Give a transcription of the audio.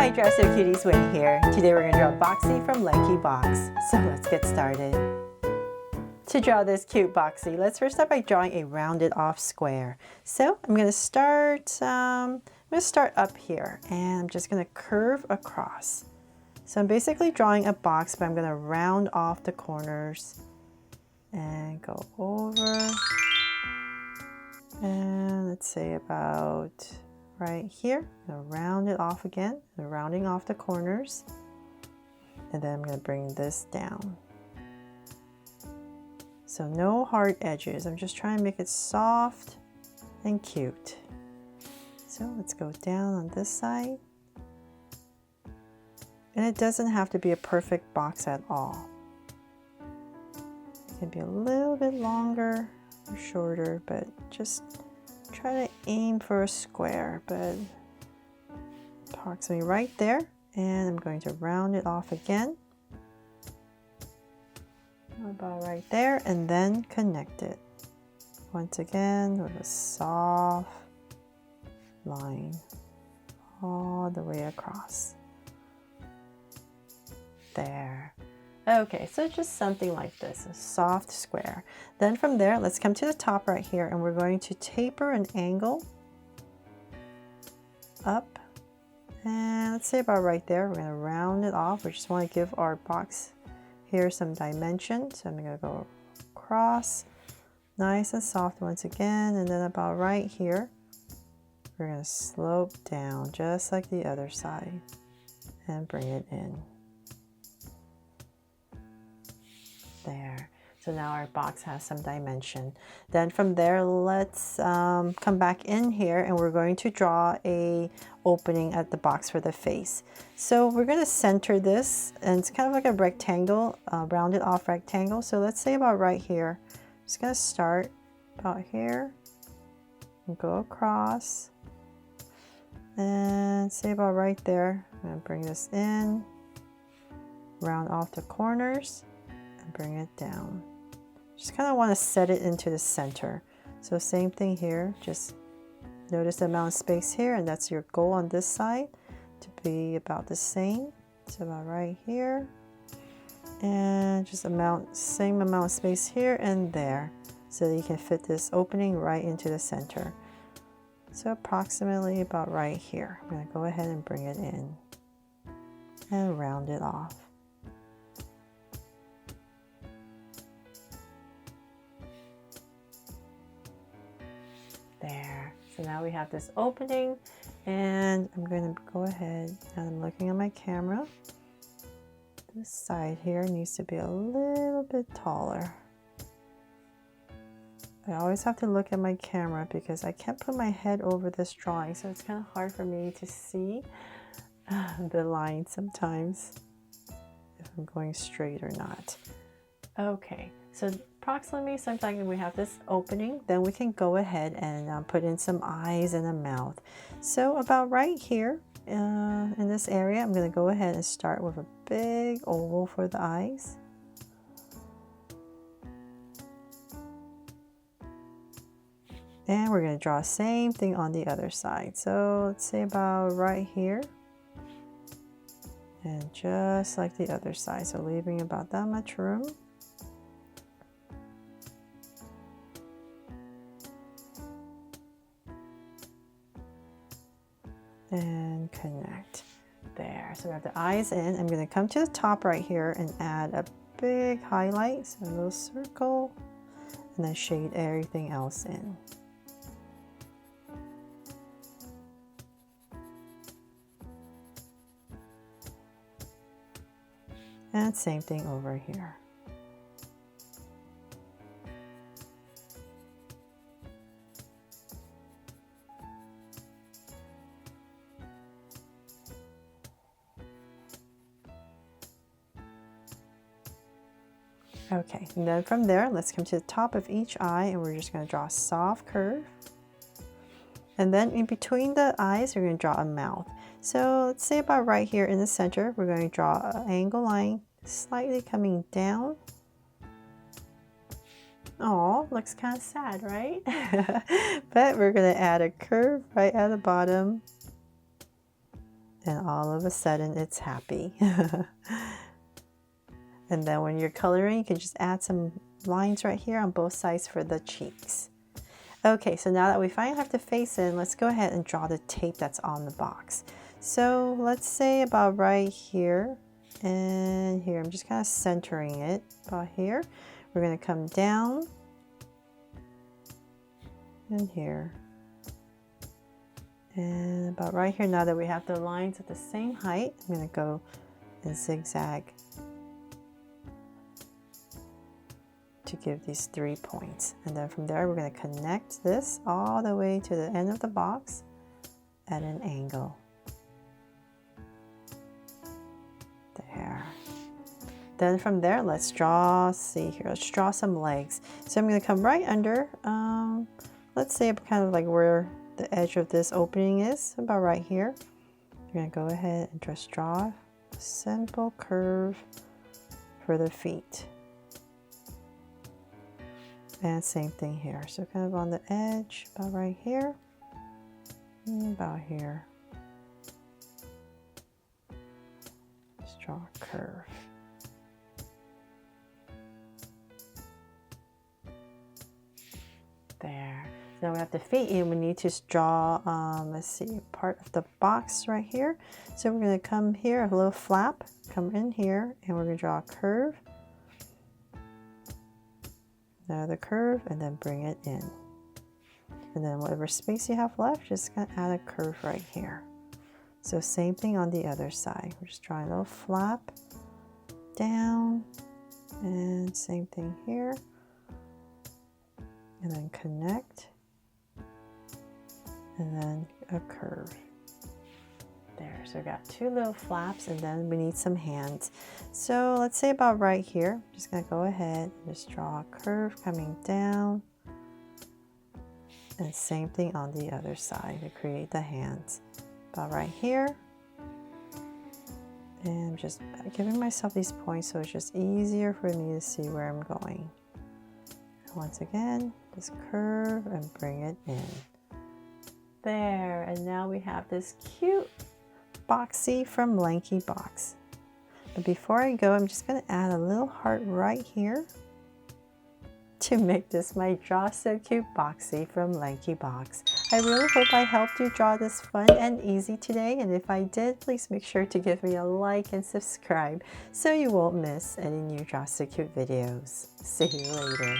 Hi Dresser Cuties, Winnie here. Today we're going to draw Boxy from Lanky Box. So let's get started. To draw this cute Boxy, let's first start by drawing a rounded off square. So I'm going to start up here and I'm just going to curve across. So I'm basically drawing a box, but I'm going to round off the corners and go over. And let's say about right here. I'm going to round it off again, rounding off the corners. And then I'm going to bring this down. So no hard edges. I'm just trying to make it soft and cute. So let's go down on this side. And it doesn't have to be a perfect box at all. It can be a little bit longer or shorter, but just try to aim for a square, but approximately right there. And I'm going to round it off again. About right there, and then connect it. Once again with a soft line all the way across. There. Okay, so just something like this, a soft square. Then from there, let's come to the top right here, and we're going to taper an angle up. And let's say about right there. We're going to round it off. We just want to give our box here some dimension. So I'm going to go across, nice and soft once again. And then about right here, we're going to slope down just like the other side and bring it in. There. So now our box has some dimension. Then from there, let's come back in here and we're going to draw a opening at the box for the face. So we're going to center this, and it's kind of like a rectangle, rounded off rectangle. So let's say about right here. I'm just going to start about here and go across and say about right there. I'm going to bring this in, round off the corners, bring it down. Just kind of want to set it into the center. So same thing here, just notice the amount of space here, and that's your goal on this side to be about the same. So about right here, and just same amount of space here and there, so that you can fit this opening right into the center. So approximately about right here. I'm going to go ahead and bring it in and round it off. There. So now we have this opening, and I'm going to go ahead and I'm looking at my camera. This side here needs to be a little bit taller. I always have to look at my camera because I can't put my head over this drawing, so it's kind of hard for me to see the line sometimes if I'm going straight or not. Okay, so approximately sometime we have this opening, then we can go ahead and put in some eyes and a mouth. So about right here in this area, I'm going to go ahead and start with a big oval for the eyes. And we're going to draw the same thing on the other side. So let's say about right here. And just like the other side, so leaving about that much room. And connect. There. So we have the eyes in. I'm going to come to the top right here and add a big highlight, so a little circle, and then shade everything else in. And same thing over here. Okay, and then from there, let's come to the top of each eye, and we're just going to draw a soft curve. And then in between the eyes, we're going to draw a mouth. So let's say about right here in the center, we're going to draw an angle line slightly coming down. Oh, looks kind of sad, right? But we're going to add a curve right at the bottom and all of a sudden it's happy. And then when you're coloring, you can just add some lines right here on both sides for the cheeks. Okay, so now that we finally have the face in, let's go ahead and draw the tape that's on the box. So let's say about right here and here. I'm just kind of centering it about here. We're going to come down and here. And about right here, now that we have the lines at the same height, I'm going to go and zigzag to give these 3 points. And then from there, we're going to connect this all the way to the end of the box at an angle. There. Then from there, let's draw, see here, let's draw some legs. So I'm going to come right under, let's say kind of like where the edge of this opening is, about right here. You're going to go ahead and just draw a simple curve for the feet. And same thing here. So kind of on the edge, about right here, and about here. Just draw a curve. There. Now we have the feet and we need to draw, let's see, part of the box right here. So we're going to come here, a little flap, come in here, and we're going to draw a curve. Another curve, and then bring it in. And then whatever space you have left, just gonna add a curve right here. So same thing on the other side. We're just drawing a little flap down, and same thing here. And then connect, and then a curve. There, so we got 2 little flaps, and then we need some hands. So let's say about right here, I'm just gonna go ahead and just draw a curve coming down, and same thing on the other side to create the hands. About right here, and I'm just giving myself these points so it's just easier for me to see where I'm going. Once again, just curve and bring it in. There, and now we have this cute Boxy from Lanky box. But before I go, I'm just going to add a little heart right here to make this my Draw So Cute Boxy from Lanky box. I really hope I helped you draw this fun and easy today, and if I did, please make sure to give me a like and subscribe so you won't miss any new Draw So Cute videos. See you later.